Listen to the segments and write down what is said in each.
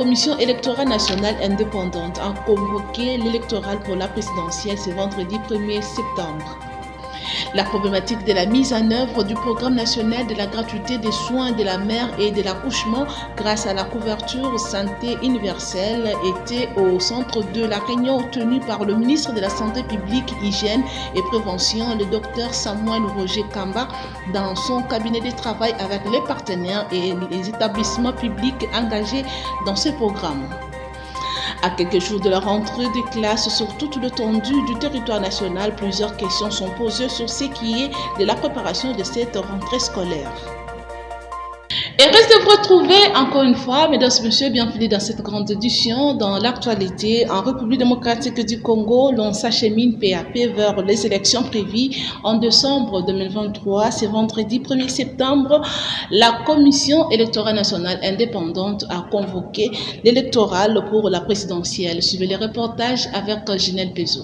Commission électorale nationale indépendante a convoqué l'électoral pour la présidentielle ce vendredi 1er septembre. La problématique de la mise en œuvre du programme national de la gratuité des soins de la mère et de l'accouchement grâce à la couverture santé universelle était au centre de la réunion tenue par le ministre de la Santé publique, Hygiène et Prévention, le Dr Samuel Roger Kamba, dans son cabinet de travail avec les partenaires et les établissements publics engagés dans ce programme. À quelques jours de la rentrée des classes sur toute l'étendue du territoire national, plusieurs questions sont posées sur ce qui est de la préparation de cette rentrée scolaire. Et reste de vous retrouver encore une fois, mesdames et messieurs, bienvenue dans cette grande édition. Dans l'actualité, en République démocratique du Congo, l'on s'achemine peu à peu vers les élections prévues en décembre 2023. C'est vendredi 1er septembre, la Commission électorale nationale indépendante a convoqué l'électoral pour la présidentielle. Suivez les reportages avec Ginelle Pézo.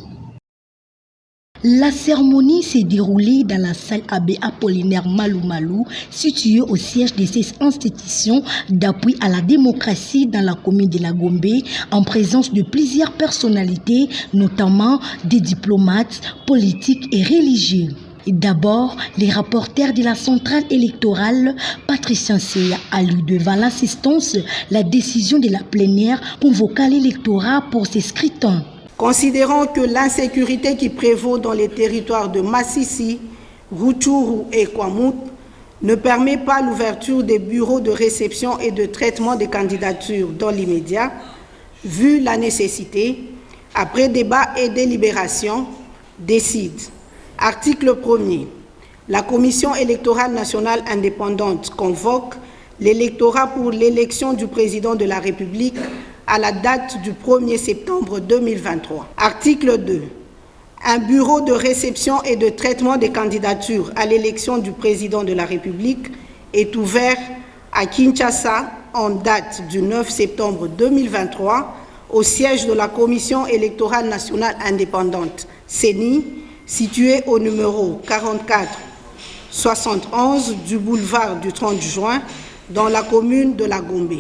La cérémonie s'est déroulée dans la salle Abbé Apollinaire Malou Malou, située au siège de ces institutions d'appui à la démocratie dans la commune de la Gombe, en présence de plusieurs personnalités, notamment des diplomates, politiques et religieux. D'abord, les rapporteurs de la centrale électorale, Patricia Seya, a lu devant l'assistance la décision de la plénière convoquant l'électorat pour ces scrutins. Considérant que l'insécurité qui prévaut dans les territoires de Massissi, Rutshuru et Kwamut ne permet pas l'ouverture des bureaux de réception et de traitement des candidatures dans l'immédiat, vu la nécessité, après débat et délibération, décide. Article 1er. La Commission électorale nationale indépendante convoque l'électorat pour l'élection du président de la République à la date du 1er septembre 2023. Article 2. Un bureau de réception et de traitement des candidatures à l'élection du président de la République est ouvert à Kinshasa en date du 9 septembre 2023 au siège de la Commission électorale nationale indépendante, CENI, situé au numéro 4471 du boulevard du 30 juin dans la commune de la Gombe.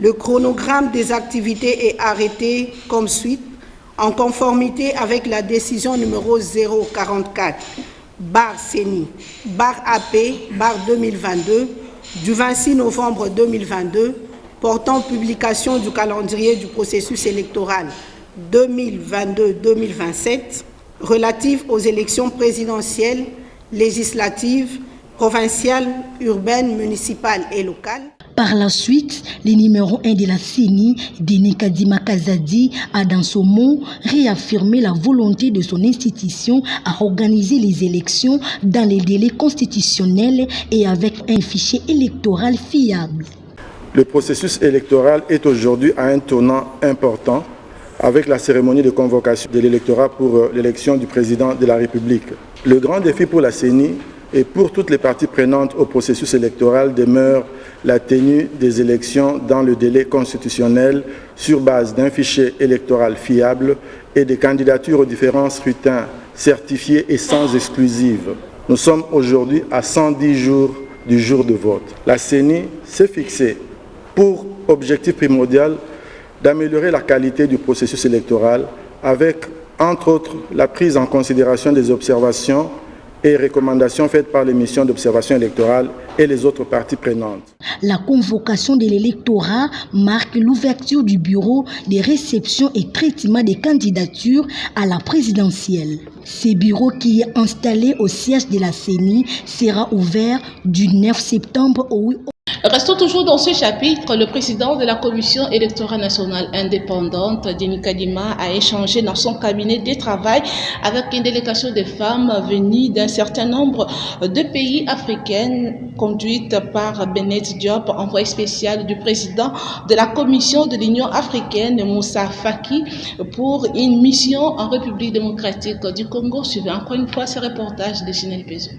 Le chronogramme des activités est arrêté comme suit, en conformité avec la décision numéro 044/CENI/AP/2022 du 26 novembre 2022 portant publication du calendrier du processus électoral 2022-2027 relatif aux élections présidentielles, législatives, provinciales, urbaines, municipales et locales. Par la suite, le numéro 1 de la CENI, Denis Kadima Kazadi, a dans son mot réaffirmé la volonté de son institution à organiser les élections dans les délais constitutionnels et avec un fichier électoral fiable. Le processus électoral est aujourd'hui à un tournant important avec la cérémonie de convocation de l'électorat pour l'élection du président de la République. Le grand défi pour la CENI et pour toutes les parties prenantes au processus électoral demeure la tenue des élections dans le délai constitutionnel sur base d'un fichier électoral fiable et des candidatures aux différents scrutins certifiés et sans exclusive. Nous sommes aujourd'hui à 110 jours du jour de vote. La CENI s'est fixée pour objectif primordial d'améliorer la qualité du processus électoral avec, entre autres, la prise en considération des observations et recommandations faites par les missions d'observation électorale et les autres parties prenantes. La convocation de l'électorat marque l'ouverture du bureau de réception et traitement des candidatures à la présidentielle. Ce bureau, qui est installé au siège de la CENI, sera ouvert du 9 septembre au 8 octobre. Restons toujours dans ce chapitre. Le président de la Commission électorale nationale indépendante, Denis Kadima, a échangé dans son cabinet de travail avec une délégation de femmes venues d'un certain nombre de pays africains, conduite par Bennett Diop, envoyé spécial du président de la Commission de l'Union africaine, Moussa Faki, pour une mission en République démocratique du Congo. Suivez encore une fois ce reportage de Ginelle Pézo.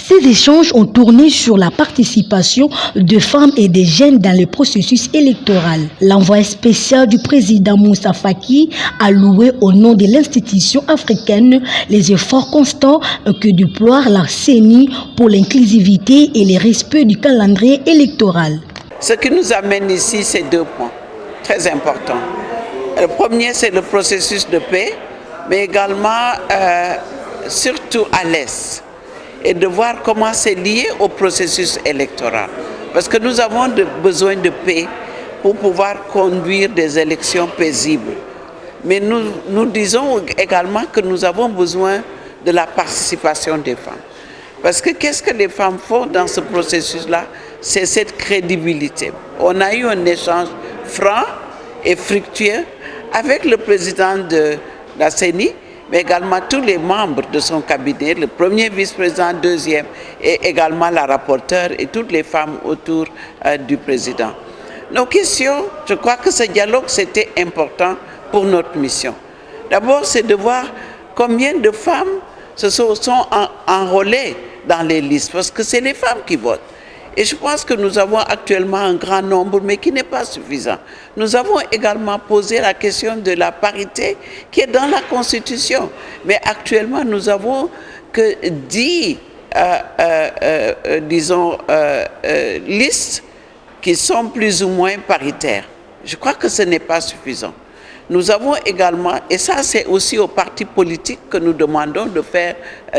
Ces échanges ont tourné sur la participation de femmes et de jeunes dans le processus électoral. L'envoyé spécial du président Moussa Faki a loué au nom de l'institution africaine les efforts constants que déploie la CENI pour l'inclusivité et le respect du calendrier électoral. Ce qui nous amène ici, c'est 2 points très importants. Le premier, c'est le processus de paix, mais également, surtout à l'Est, et de voir comment c'est lié au processus électoral. Parce que nous avons besoin de paix pour pouvoir conduire des élections paisibles. Mais nous disons également que nous avons besoin de la participation des femmes. Parce que qu'est-ce que les femmes font dans ce processus-là? C'est cette crédibilité. On a eu un échange franc et fructueux avec le président de la CENI, mais également tous les membres de son cabinet, le premier vice-président, deuxième, et également la rapporteure et toutes les femmes autour du président. Nos questions, je crois que ce dialogue, c'était important pour notre mission. D'abord, c'est de voir combien de femmes se sont enrôlées dans les listes, parce que c'est les femmes qui votent. Et je pense que nous avons actuellement un grand nombre, mais qui n'est pas suffisant. Nous avons également posé la question de la parité qui est dans la Constitution. Mais actuellement, nous avons que 10, listes qui sont plus ou moins paritaires. Je crois que ce n'est pas suffisant. Nous avons également, et ça c'est aussi aux partis politiques que nous demandons de faire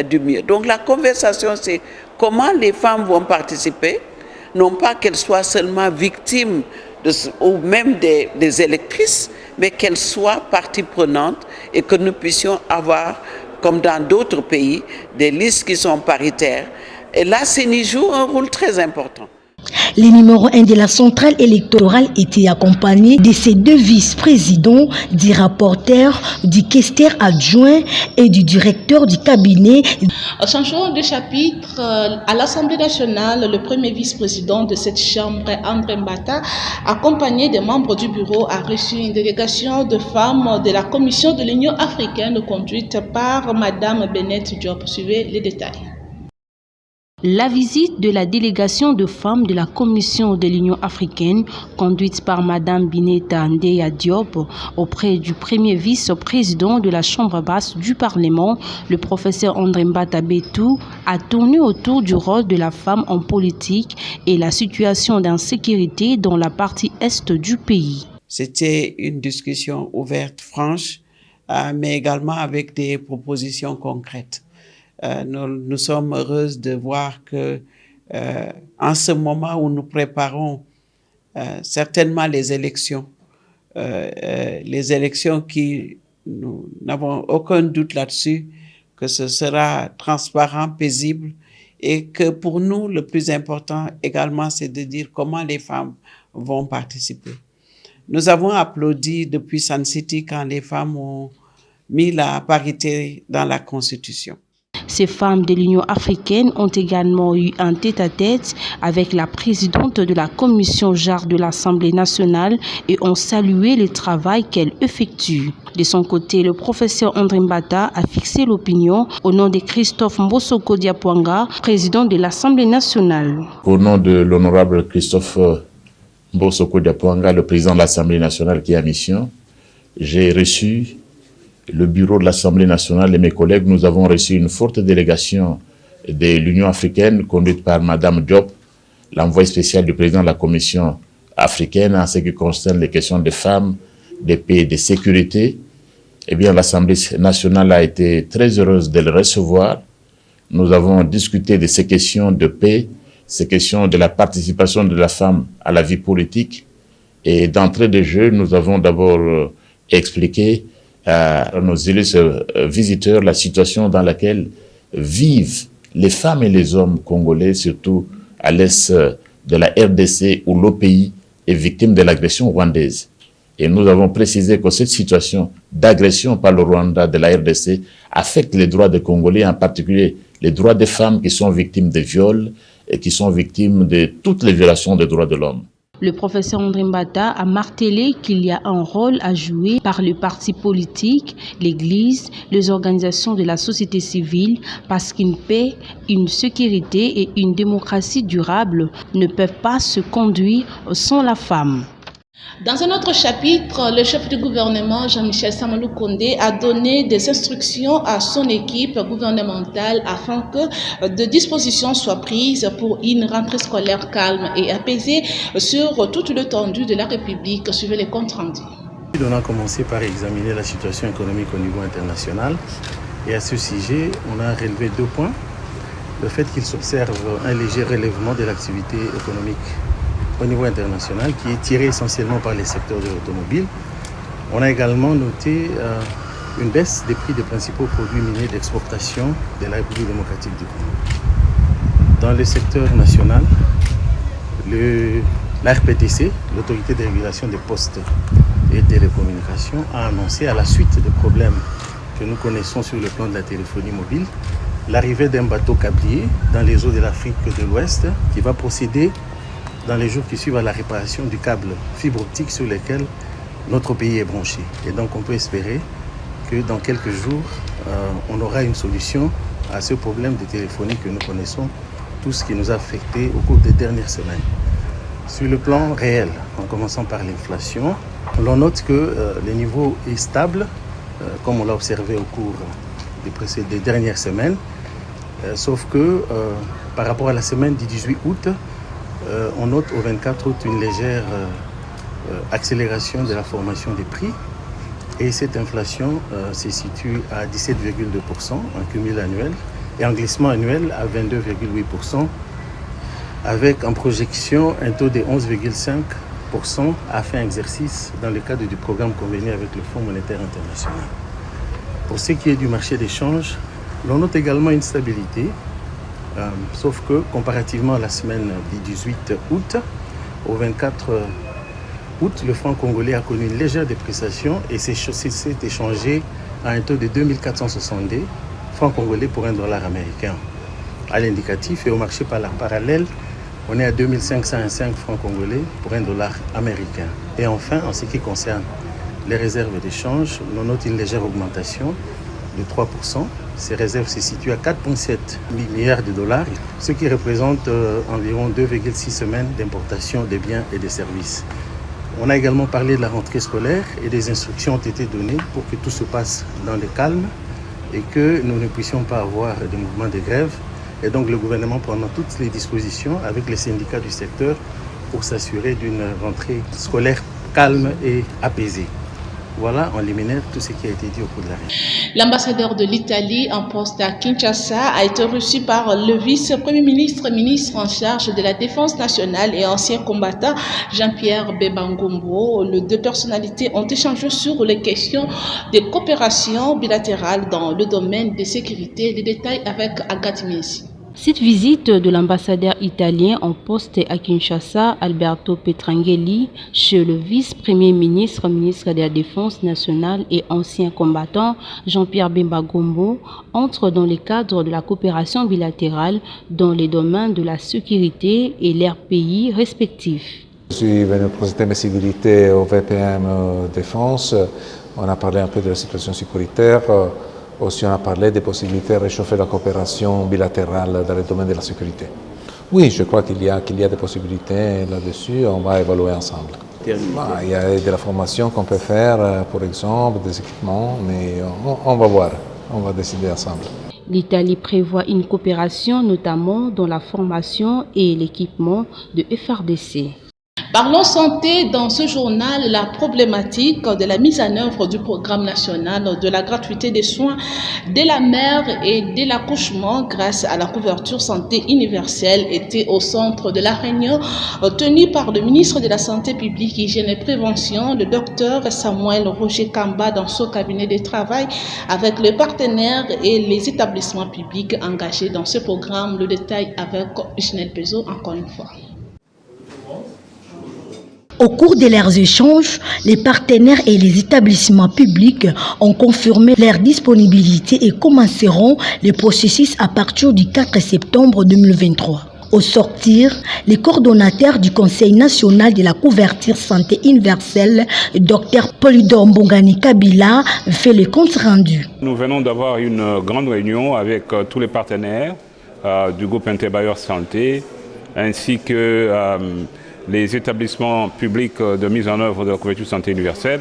du mieux. Donc la conversation, c'est comment les femmes vont participer, non pas qu'elles soient seulement victimes ou même des électrices, mais qu'elles soient partie prenante et que nous puissions avoir, comme dans d'autres pays, des listes qui sont paritaires. Et là, CENI joue un rôle très important. Les numéros 1 de la centrale électorale étaient accompagnés de ses 2 vice-présidents, du rapporteur, du questeur adjoint et du directeur du cabinet. Changeons de chapitre. À l'Assemblée nationale, le premier vice-président de cette chambre, André Mbata, accompagné des membres du bureau, a reçu une délégation de femmes de la Commission de l'Union africaine conduite par Madame Bennett Diop. Suivez les détails. La visite de la délégation de femmes de la Commission de l'Union africaine, conduite par Mme Bineta Ndeya Diop, auprès du premier vice-président de la Chambre basse du Parlement, le professeur André Mbata Betou, a tourné autour du rôle de la femme en politique et la situation d'insécurité dans la partie est du pays. C'était une discussion ouverte, franche, mais également avec des propositions concrètes. Nous sommes heureuses de voir que en ce moment où nous préparons certainement les élections qui, nous n'avons aucun doute là-dessus, que ce sera transparent, paisible, et que pour nous, le plus important également, c'est de dire comment les femmes vont participer. Nous avons applaudi depuis Sun City quand les femmes ont mis la parité dans la Constitution. Ces femmes de l'Union africaine ont également eu un tête-à-tête avec la présidente de la commission genre de l'Assemblée nationale et ont salué le travail qu'elle effectue. De son côté, le professeur André Mbata a fixé l'opinion au nom de Christophe Mbosoko Diapwanga, président de l'Assemblée nationale. Au nom de l'honorable Christophe Mbosoko Diapwanga, le président de l'Assemblée nationale qui est à mission, j'ai reçu le bureau de l'Assemblée nationale et mes collègues. Nous avons reçu une forte délégation de l'Union africaine conduite par Mme Diop, l'envoyé spécial du président de la Commission africaine en ce qui concerne les questions des femmes, de paix et de sécurité. Eh bien, l'Assemblée nationale a été très heureuse de le recevoir. Nous avons discuté de ces questions de paix, ces questions de la participation de la femme à la vie politique. Et d'entrée de jeu, nous avons d'abord expliqué à nos illustres visiteurs la situation dans laquelle vivent les femmes et les hommes congolais, surtout à l'est de la RDC où le pays est victime de l'agression rwandaise. Et nous avons précisé que cette situation d'agression par le Rwanda de la RDC affecte les droits des Congolais, en particulier les droits des femmes qui sont victimes de viols et qui sont victimes de toutes les violations des droits de l'homme. Le professeur André Mbata a martelé qu'il y a un rôle à jouer par les partis politiques, l'Église, les organisations de la société civile, parce qu'une paix, une sécurité et une démocratie durable ne peuvent pas se conduire sans la femme. Dans un autre chapitre, le chef du gouvernement, Jean-Michel Samalou Kondé, a donné des instructions à son équipe gouvernementale afin que des dispositions soient prises pour une rentrée scolaire calme et apaisée sur toute l'étendue de la République. Suivez les comptes rendus. On a commencé par examiner la situation économique au niveau international et à ce sujet, on a relevé 2 points. Le fait qu'il s'observe un léger relèvement de l'activité économique au niveau international qui est tiré essentiellement par les secteurs de l'automobile. On a également noté une baisse des prix des principaux produits miniers d'exportation de la République démocratique du Congo. Dans le secteur national, la RPTC, l'autorité de régulation des postes et télécommunications, a annoncé à la suite des problèmes que nous connaissons sur le plan de la téléphonie mobile, l'arrivée d'un bateau câblier dans les eaux de l'Afrique de l'Ouest qui va procéder dans les jours qui suivent à la réparation du câble fibre optique sur lequel notre pays est branché. Et donc on peut espérer que dans quelques jours, on aura une solution à ce problème de téléphonie que nous connaissons, tout ce qui nous a affecté au cours des dernières semaines. Sur le plan réel, en commençant par l'inflation, l'on note que le niveau est stable, comme on l'a observé au cours des dernières semaines, sauf que par rapport à la semaine du 18 août, on note au 24 août une légère accélération de la formation des prix et cette inflation se situe à 17,2% en cumul annuel et en glissement annuel à 22,8% avec en projection un taux de 11,5% à fin exercice dans le cadre du programme convenu avec le Fonds monétaire international. Pour ce qui est du marché des changes, l'on note également une stabilité. Sauf que comparativement à la semaine du 18 août, au 24 août, le franc congolais a connu une légère dépréciation et s'est échangé à un taux de 2462 francs congolais pour $1 américain. À l'indicatif et au marché parallèle, on est à 2505 francs congolais pour $1 américain. Et enfin, en ce qui concerne les réserves d'échange, on note une légère augmentation de 3%. Ces réserves se situent à 4,7 milliards de dollars, ce qui représente environ 2,6 semaines d'importation des biens et des services. On a également parlé de la rentrée scolaire et des instructions ont été données pour que tout se passe dans le calme et que nous ne puissions pas avoir de mouvements de grève. Et donc le gouvernement prendra toutes les dispositions avec les syndicats du secteur pour s'assurer d'une rentrée scolaire calme et apaisée. Voilà en liminaire tout ce qui a été dit au cours de la réunion. L'ambassadeur de l'Italie en poste à Kinshasa a été reçu par le vice-premier ministre en charge de la Défense nationale et ancien combattant Jean-Pierre Bemba Ngombo. Les 2 personnalités ont échangé sur les questions de coopération bilatérale dans le domaine de sécurité. Les détails avec Agathe Messi. Cette visite de l'ambassadeur italien en poste à Kinshasa, Alberto Petrangeli, chez le vice-premier ministre de la Défense nationale et ancien combattant Jean-Pierre Bemba Ngombo, entre dans le cadre de la coopération bilatérale dans les domaines de la sécurité et leurs pays respectifs. Je suis venu présenter mes sécurités au VPM Défense. On a parlé un peu de la situation sécuritaire. Aussi, on a parlé des possibilités de réchauffer la coopération bilatérale dans le domaine de la sécurité. Oui, je crois qu'il y a des possibilités là-dessus, on va évaluer ensemble. Il y a de la formation qu'on peut faire, par exemple, des équipements, mais on va voir, on va décider ensemble. L'Italie prévoit une coopération notamment dans la formation et l'équipement de FRDC. Parlons santé dans ce journal, la problématique de la mise en œuvre du programme national de la gratuité des soins de la mère et de l'accouchement grâce à la couverture santé universelle était au centre de la réunion tenue par le ministre de la Santé publique, Hygiène et Prévention, le docteur Samuel Roger Kamba dans son cabinet de travail avec les partenaires et les établissements publics engagés dans ce programme. Le détail avec Ginelle Pezo encore une fois. Au cours de leurs échanges, les partenaires et les établissements publics ont confirmé leur disponibilité et commenceront le processus à partir du 4 septembre 2023. Au sortir, le coordonnateur du Conseil national de la couverture santé universelle, Dr Polydor Mbongani Kabila, fait le compte rendu. Nous venons d'avoir une grande réunion avec tous les partenaires du groupe Interbailleur Santé, ainsi que les établissements publics de mise en œuvre de la couverture santé universelle,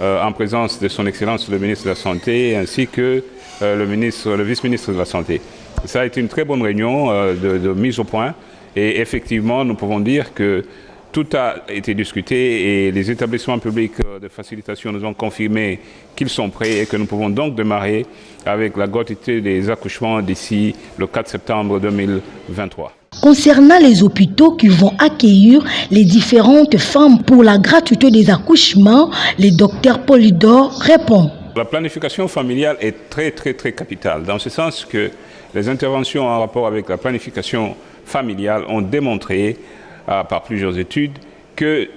en présence de son Excellence le ministre de la Santé ainsi que le vice-ministre de la Santé. Ça a été une très bonne réunion de mise au point et effectivement nous pouvons dire que tout a été discuté et les établissements publics de facilitation nous ont confirmé qu'ils sont prêts et que nous pouvons donc démarrer avec la gratuité des accouchements d'ici le 4 septembre 2023. Concernant les hôpitaux qui vont accueillir les différentes femmes pour la gratuité des accouchements, le docteur Polydor répond. La planification familiale est très capitale, dans ce sens que les interventions en rapport avec la planification familiale ont démontré par plusieurs études que,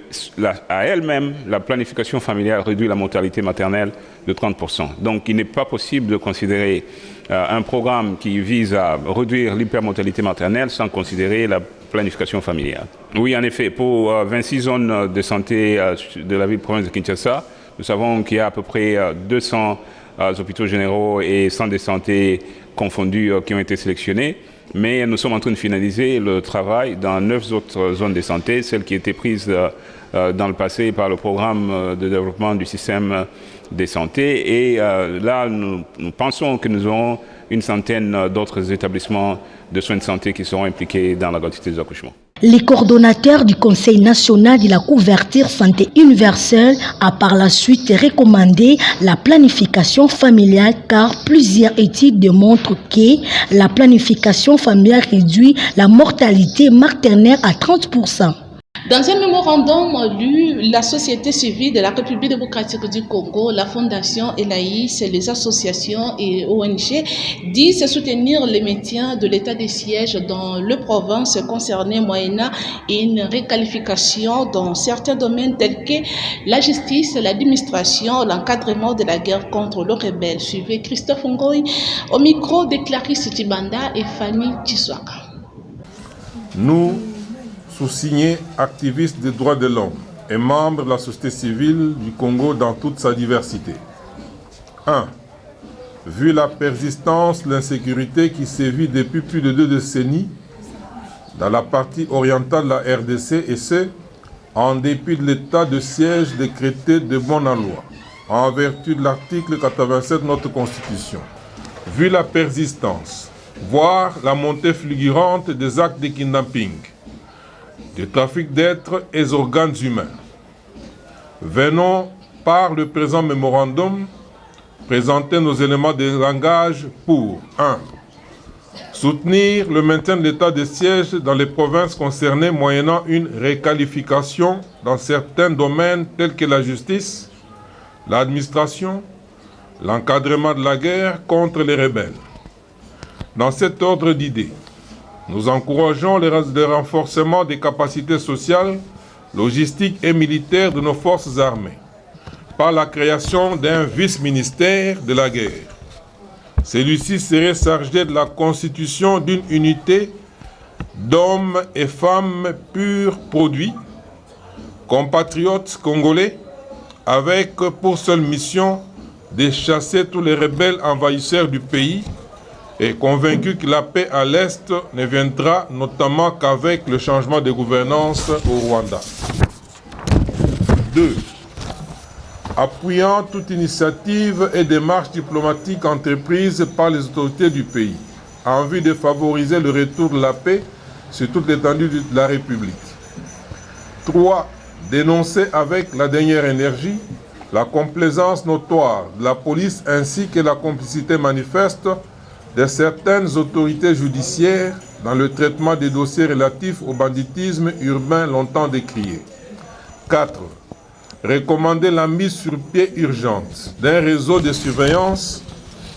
à elle-même, la planification familiale réduit la mortalité maternelle de 30%. Donc il n'est pas possible de considérer un programme qui vise à réduire l'hypermortalité maternelle sans considérer la planification familiale. Oui, en effet, pour 26 zones de santé de la ville-province de Kinshasa, nous savons qu'il y a à peu près 200 hôpitaux généraux et centres de santé confondus qui ont été sélectionnés. Mais nous sommes en train de finaliser le travail dans 9 autres zones de santé, celles qui étaient prises dans le passé par le programme de développement du système de santé. Et là, nous pensons que nous aurons une centaine d'autres établissements de soins de santé qui seront impliqués dans la gratuité des accouchements. Les coordonnateurs du Conseil national de la couverture santé universelle a par la suite recommandé la planification familiale car plusieurs études démontrent que la planification familiale réduit la mortalité maternelle à 30%. Dans un mémorandum lu, la société civile de la République démocratique du Congo, la Fondation ELAIS, les associations et ONG disent soutenir le maintien de l'état de siège dans les provinces concernées moyennant une requalification dans certains domaines tels que la justice, l'administration, l'encadrement de la guerre contre les rebelles. Suivez Christophe Ngoï au micro de Clarisse Tibanda et Fanny Chiswaka. Nous, sous-signés activistes des droits de l'homme et membres de la société civile du Congo dans toute sa diversité. 1. Vu la persistance de l'insécurité qui sévit depuis plus de 2 décennies dans la partie orientale de la RDC et ce, en dépit de l'état de siège décrété de bonne loi, en vertu de l'article 87 de notre Constitution. Vu la persistance, voire la montée fulgurante des actes de kidnapping, de trafic d'êtres et organes humains. Venons, par le présent mémorandum, présenter nos éléments de langage pour 1. Soutenir le maintien de l'état de siège dans les provinces concernées moyennant une requalification dans certains domaines tels que la justice, l'administration, l'encadrement de la guerre contre les rebelles. Dans cet ordre d'idées, nous encourageons le renforcement des capacités sociales, logistiques et militaires de nos forces armées par la création d'un vice-ministère de la guerre. Celui-ci serait chargé de la constitution d'une unité d'hommes et femmes purs produits, compatriotes congolais, avec pour seule mission de chasser tous les rebelles envahisseurs du pays et convaincu que la paix à l'Est ne viendra notamment qu'avec le changement de gouvernance au Rwanda. 2. Appuyant toute initiative et démarche diplomatique entreprise par les autorités du pays, en vue de favoriser le retour de la paix sur toute l'étendue de la République. 3. Dénoncer avec la dernière énergie la complaisance notoire de la police ainsi que la complicité manifeste de certaines autorités judiciaires dans le traitement des dossiers relatifs au banditisme urbain longtemps décrié. 4. Recommander la mise sur pied urgente d'un réseau de surveillance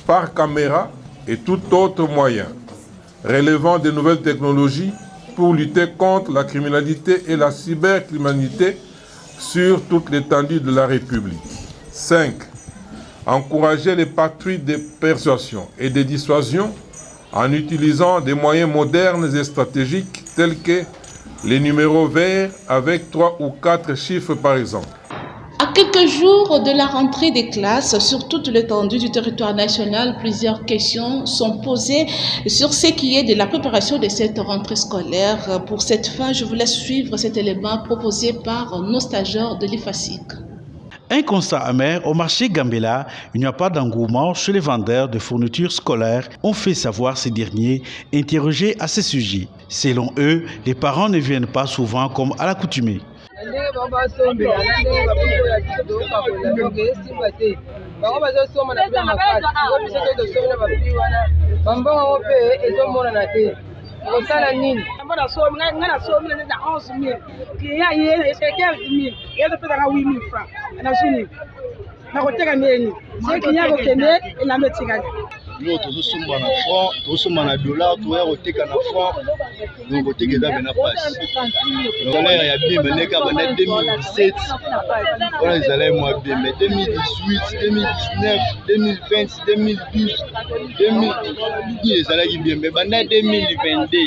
par caméra et tout autre moyen relevant des nouvelles technologies pour lutter contre la criminalité et la cybercriminalité sur toute l'étendue de la République. 5. Encourager les patrouilles de persuasion et de dissuasion en utilisant des moyens modernes et stratégiques tels que les numéros verts avec 3 ou 4 chiffres par exemple. À À quelques jours de la rentrée des classes, sur toute l'étendue du territoire national, plusieurs questions sont posées sur ce qui est de la préparation de cette rentrée scolaire. Pour cette fin, je vous laisse suivre cet élément proposé par nos stagiaires de l'IFASIC. Un constat amer, au marché Gambela, il n'y a pas d'engouement chez les vendeurs de fournitures scolaires, ont fait savoir ces derniers, interrogés à ce sujet. Selon eux, les parents ne viennent pas souvent comme à l'accoutumée. osala nini mbona so ngana so mine nda 11000 client yeye ese 15000 yezo pesa ka 8000 francs na suni na koteka nini c'est client ko kene ina metikani yo tozosomba na franc tozosomba na dollar toya koteka na franc donc koteka eza bena passe donc là ya bien meneka bana 2017 on ezala moi bien mais 2018 2019 2020 2012 2000 ezala ki bien mais bana 2022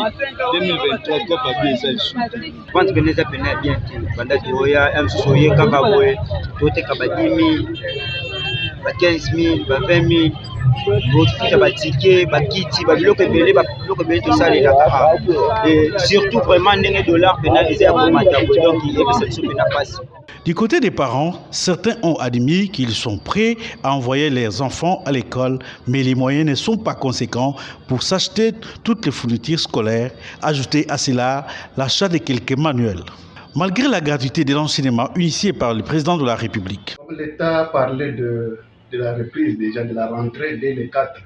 2023 quoi pas bien ça je pense que les appels bien banda toya msoye kaka boye toteka ba 10000 ba 15000 ba 20000 surtout vraiment $, du côté des parents, certains ont admis qu'ils sont prêts à envoyer leurs enfants à l'école, mais les moyens ne sont pas conséquents pour s'acheter toutes les fournitures scolaires. Ajoutez à cela l'achat de quelques manuels. Malgré la gratuité de l'enseignement initiée par le président de la République. L'État parlait de la reprise déjà de la rentrée dès le 4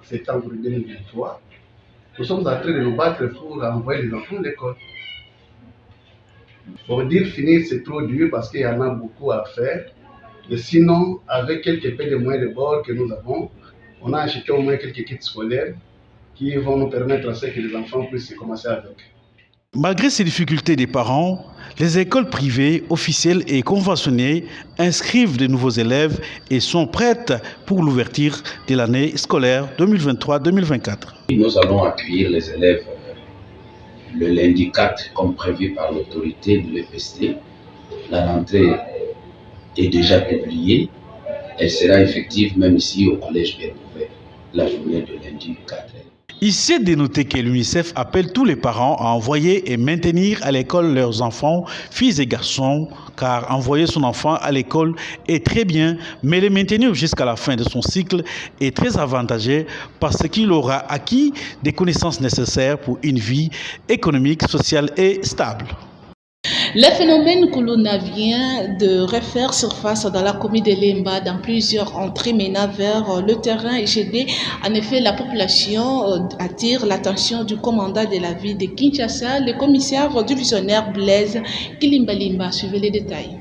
septembre 2023. Nous sommes en train de nous battre pour envoyer les enfants à l'école. Pour dire finir, c'est trop dur parce qu'il y en a beaucoup à faire. Et sinon, avec quelques peu de moyens de bord que nous avons, on a acheté au moins quelques kits scolaires qui vont nous permettre à ce que les enfants puissent commencer avec. Malgré ces difficultés des parents, les écoles privées, officielles et conventionnées inscrivent de nouveaux élèves et sont prêtes pour l'ouverture de l'année scolaire 2023-2024. Nous allons accueillir les élèves le lundi 4 comme prévu par l'autorité de l'EPST. La rentrée est déjà publiée. Elle sera effective même ici au collège Pierre-Bouvet la journée de lundi 4. Il s'est dénoté que l'UNICEF appelle tous les parents à envoyer et maintenir à l'école leurs enfants, filles et garçons, car envoyer son enfant à l'école est très bien, mais le maintenir jusqu'à la fin de son cycle est très avantageux parce qu'il aura acquis des connaissances nécessaires pour une vie économique, sociale et stable. Le phénomène Kuluna vient de refaire surface dans la commune de Lemba dans plusieurs entrées menant vers le terrain IGD. En effet, la population attire l'attention du commandant de la ville de Kinshasa, le commissaire divisionnaire Blaise Kilimbalimba. Suivez les détails.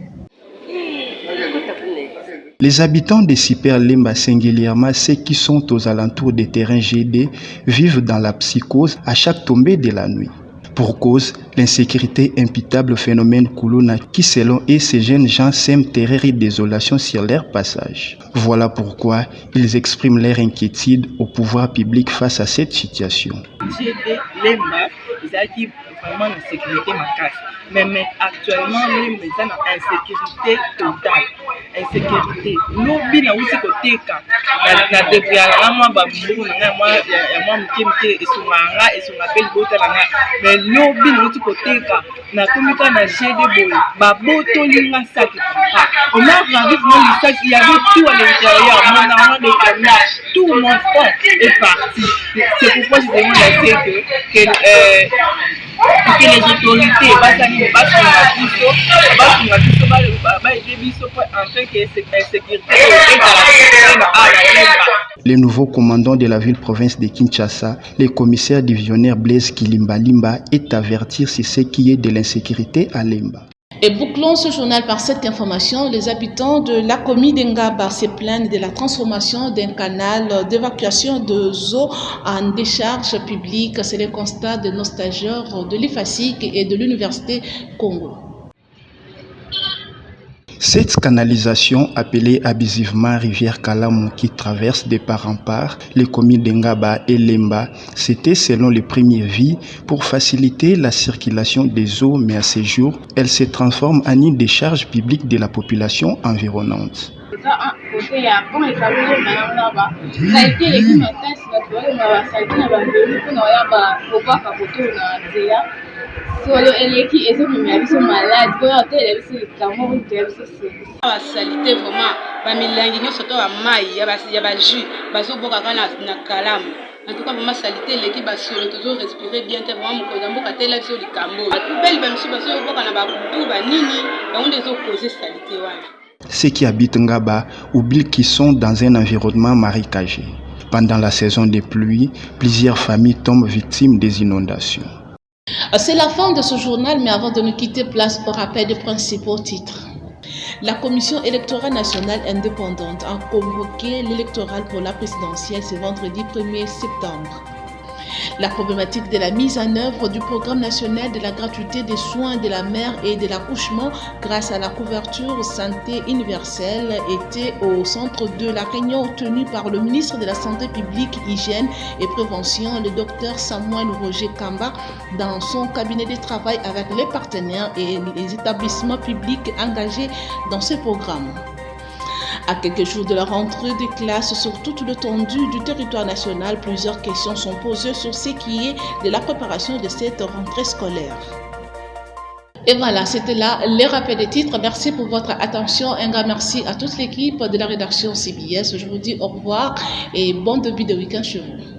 Les habitants de Super Lemba, singulièrement ceux qui sont aux alentours des terrains GD, vivent dans la psychose à chaque tombée de la nuit. Pour cause, l'insécurité imputable au phénomène Kuluna qui, selon eux, ces jeunes gens sèment terreur et désolation sur leur passage. Voilà pourquoi ils expriment leur inquiétude au pouvoir public face à cette situation. Vraiment la sécurité macasse. Mais actuellement, nous sommes en insécurité totale. Insécurité. Nous sommes en insécurité. Mais nous on a rendu il y avait tout à l'intérieur. Tout mon front est parti. C'est pourquoi je demande que les autorités le nouveau commandant de la ville-province de Kinshasa, le commissaire divisionnaire Blaise Kilimbalimba, est averti sur ce qui est de l'insécurité à Lemba. Et bouclons ce journal par cette information. Les habitants de la commune d'Engaba se plaignent de la transformation d'un canal d'évacuation de eau en décharge publique. C'est le constat de nos stagiaires de l'IFASIC et de l'Université Congo. Cette canalisation, appelée abusivement rivière Kalamu, qui traverse des part en part les communes d'Engaba et Lemba, c'était selon les premiers vies pour faciliter la circulation des eaux, mais à ces jours, elle se transforme en une décharge publique de la population environnante. Basalite vraiment bamilangi nyonso to ba mai ya ba jus bazoboka kana na Kalamu. En tout cas vraiment salite leki basolo toujours respirer bien te vraiment ko zamboka tela biso likambo. Belle bamsi bazoboka na ba kutu ba nini ba onde zo causer salite wana. Ceux qui habitent Ngaba oublient qu'ils sont dans un environnement marécagé. Pendant la saison des pluies, plusieurs familles tombent victimes des inondations. C'est la fin de ce journal, mais avant de nous quitter, place au rappel des principaux titres. La Commission électorale nationale indépendante a convoqué l'électoral pour la présidentielle ce vendredi 1er septembre. La problématique de la mise en œuvre du programme national de la gratuité des soins de la mère et de l'accouchement grâce à la couverture santé universelle était au centre de la réunion tenue par le ministre de la Santé publique, Hygiène et Prévention, le docteur Samuel Roger Kamba, dans son cabinet de travail avec les partenaires et les établissements publics engagés dans ce programme. À quelques jours de la rentrée des classes sur toute l'étendue du territoire national, plusieurs questions sont posées sur ce qui est de la préparation de cette rentrée scolaire. Et voilà, c'était là les rappels des titres. Merci pour votre attention. Un grand merci à toute l'équipe de la rédaction CBS. Je vous dis au revoir et bon début de week-end chez vous.